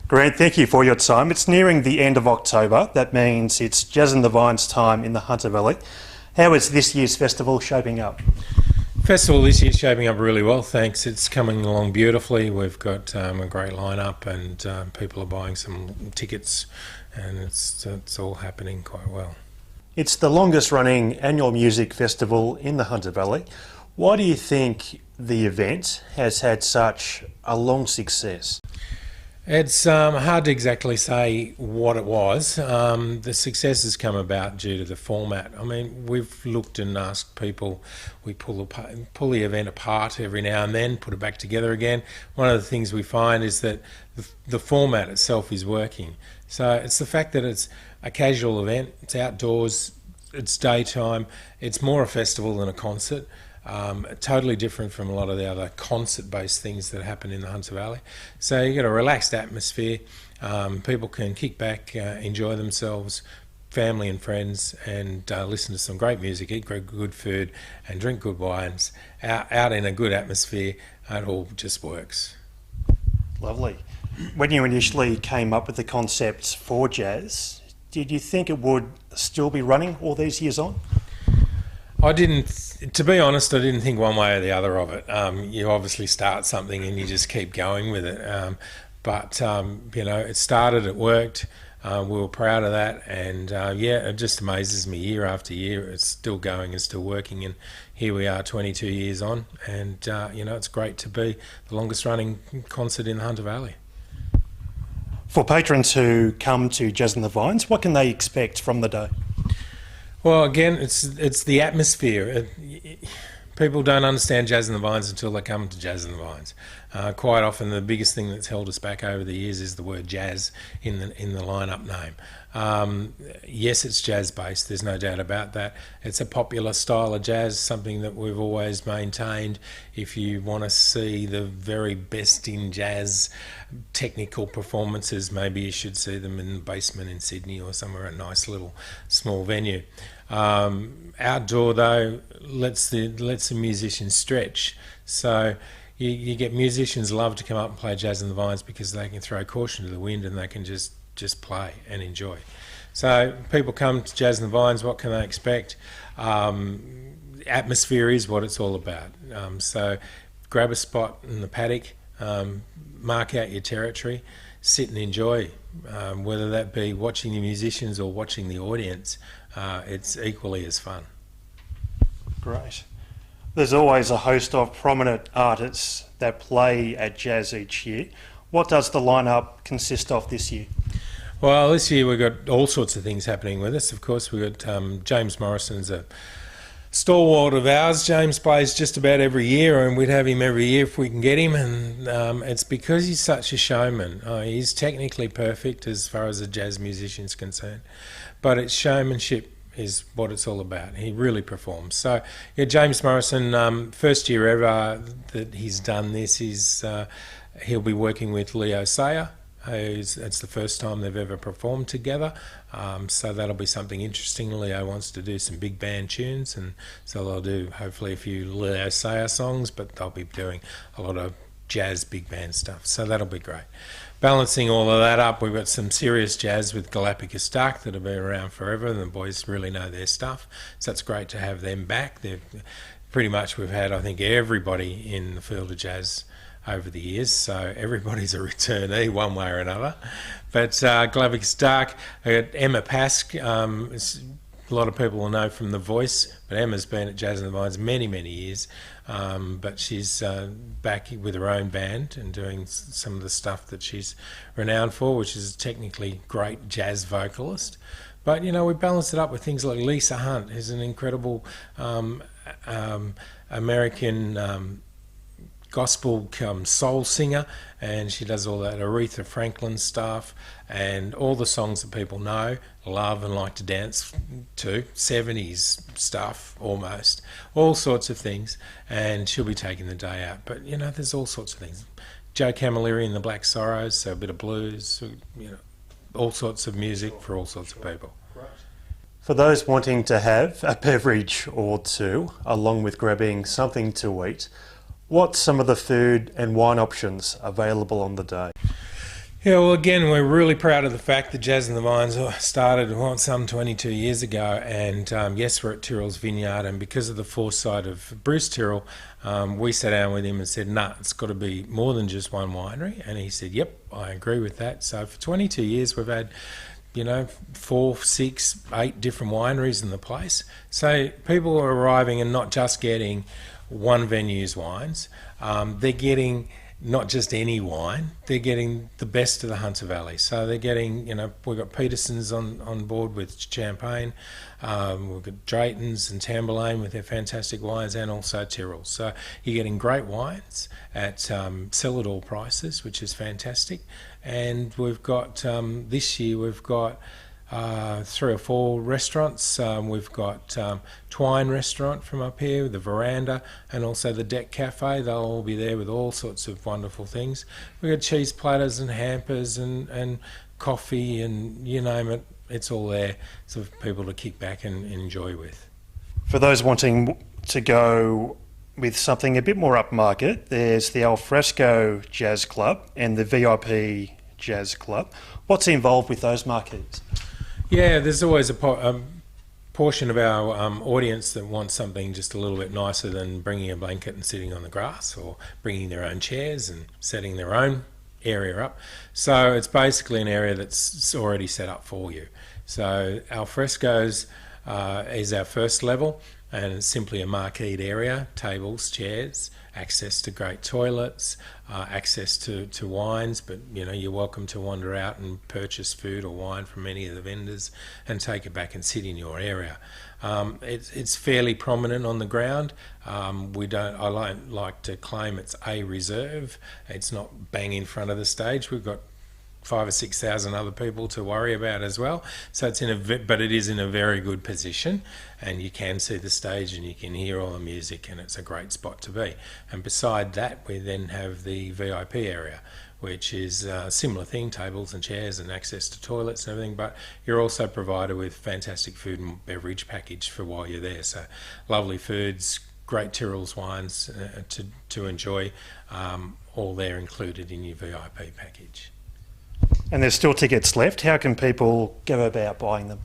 Grant, thank you for your time. It's nearing the end of October. That means it's Jazz in the Vines time in the Hunter Valley. How is this year's festival shaping up? Festival this year's shaping up really well, thanks. It's coming along beautifully. We've got a great lineup, and people are buying some tickets, and it's all happening quite well. It's the longest running annual music festival in the Hunter Valley. Why do you think the event has had such a long success? It's hard to exactly say what it was. The success has come about due to the format. I mean, we've looked and asked people. We pull the event apart every now and then, put it back together again. One of the things we find is that the format itself is working. So it's the fact that it's a casual event, it's outdoors, it's daytime, it's more a festival than a concert. Totally different from a lot of the other concert-based things that happen in the Hunter Valley. So you got a relaxed atmosphere. People can kick back, enjoy themselves, family and friends, and listen to some great music, eat good food, and drink good wines out in a good atmosphere. It all just works. Lovely. When you initially came up with the concept for jazz, did you think it would still be running all these years on? I didn't, to be honest, I didn't think one way or the other of it. You obviously start something and you just keep going with it. But it started, it worked. We were proud of that. And it just amazes me year after year. It's still going and still working. And here we are 22 years on. And, it's great to be the longest running concert in the Hunter Valley. For patrons who come to Jazz in the Vines, what can they expect from the day? Well, again, it's the atmosphere. People don't understand Jazz in the Vines until they come to Jazz in the Vines. Quite often, the biggest thing that's held us back over the years is the word jazz in the lineup name. Yes, it's jazz-based. There's no doubt about that. It's a popular style of jazz, something that we've always maintained. If you want to see the very best in jazz technical performances, maybe you should see them in the basement in Sydney or somewhere, a nice little small venue. Outdoor though lets the musicians stretch. So you get musicians love to come up and play Jazz in the Vines because they can throw caution to the wind and they can just play and enjoy. So people come to Jazz in the Vines, what can they expect? Atmosphere is what it's all about. So grab a spot in the paddock, mark out your territory, sit and enjoy, whether that be watching the musicians or watching the audience. It's equally as fun. Great. There's always a host of prominent artists that play at Jazz each year. What does the lineup consist of this year? Well, this year we've got all sorts of things happening with us. Of course, we've got James Morrison's a stalwart of ours. James plays just about every year, and we'd have him every year if we can get him. And it's because he's such a showman. He's technically perfect as far as a jazz musician's concerned, but it's showmanship is what it's all about. He really performs. So, yeah, James Morrison, first year ever that he's done this. He'll be working with Leo Sayer. It's the first time they've ever performed together, so that'll be something interesting. Leo wants to do some big band tunes, and so they'll do hopefully a few Leo Sayer songs, but they'll be doing a lot of jazz big band stuff, so that'll be great. Balancing all of that up, we've got some serious jazz with Galapagos Dark that have been around forever, and the boys really know their stuff, so it's great to have them back. Pretty much we've had, I think, everybody in the field of jazz over the years, so everybody's a returnee one way or another. But Galapagos Dark, I got Emma Pask. A lot of people will know from The Voice, but Emma's been at Jazz in the Vines many years, but she's back with her own band and doing some of the stuff that she's renowned for, which is a technically great jazz vocalist. But, we balance it up with things like Lisa Hunt, who's an incredible American gospel soul singer, and she does all that Aretha Franklin stuff and all the songs that people know, love and like to dance to, 70s stuff almost, all sorts of things, and she'll be taking the day out. But there's all sorts of things. Joe Camilleri and the Black Sorrows, so a bit of blues, all sorts of music for all sorts of people. For those wanting to have a beverage or two along with grabbing something to eat, what's some of the food and wine options available on the day? Yeah, well, again, we're really proud of the fact that Jazz and the Vines started some 22 years ago, and yes, we're at Tyrrell's Vineyard, and because of the foresight of Bruce Tyrrell, we sat down with him and said, nah, it's got to be more than just one winery, and he said, yep, I agree with that. So for 22 years, we've had 4, 6, 8 different wineries in the place. So people are arriving and not just getting one venue's wines, they're getting not just any wine, they're getting the best of the Hunter Valley. So they're getting, we've got Peterson's on board with champagne, we've got Drayton's and Tamburlaine with their fantastic wines, and also Tyrrell. So you're getting great wines at sell-it-all prices, which is fantastic. And we've got, this year, we've got 3 or 4 restaurants. We've got Twine Restaurant from up here, the Veranda, and also the Deck Cafe. They'll all be there with all sorts of wonderful things. We've got cheese platters and hampers and coffee and you name it, it's all there for people to kick back and enjoy with. For those wanting to go with something a bit more upmarket, there's the Alfresco Jazz Club and the VIP Jazz Club. What's involved with those marquees? Yeah, there's always a portion of our audience that wants something just a little bit nicer than bringing a blanket and sitting on the grass, or bringing their own chairs and setting their own area up. So it's basically an area that's already set up for you. So Alfresco's is our first level, and it's simply a marqueed area, tables, chairs, access to great toilets, access to wines, but you're welcome to wander out and purchase food or wine from any of the vendors and take it back and sit in your area. It's fairly prominent on the ground. I like to claim it's a reserve. It's not bang in front of the stage. We've got 5,000 or 6,000 other people to worry about as well. So but it is in a very good position, and you can see the stage and you can hear all the music, and it's a great spot to be. And beside that, we then have the VIP area, which is a similar thing, tables and chairs and access to toilets and everything, but you're also provided with fantastic food and beverage package for while you're there. So lovely foods, great Tyrrell's wines to enjoy, all there included in your VIP package. And there's still tickets left. How can people go about buying them?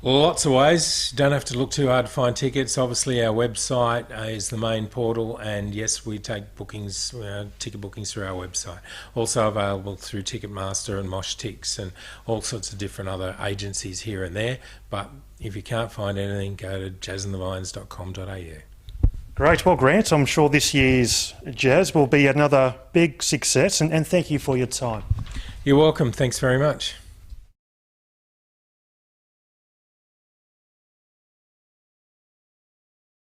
Lots of ways. You don't have to look too hard to find tickets. Obviously, our website is the main portal, and yes, we take bookings, ticket bookings through our website. Also available through Ticketmaster and Mosh Tix and all sorts of different other agencies here and there. But if you can't find anything, go to jazzandthevines.com.au. Great. Well, Grant, I'm sure this year's Jazz will be another big success, and thank you for your time. You're welcome. Thanks very much.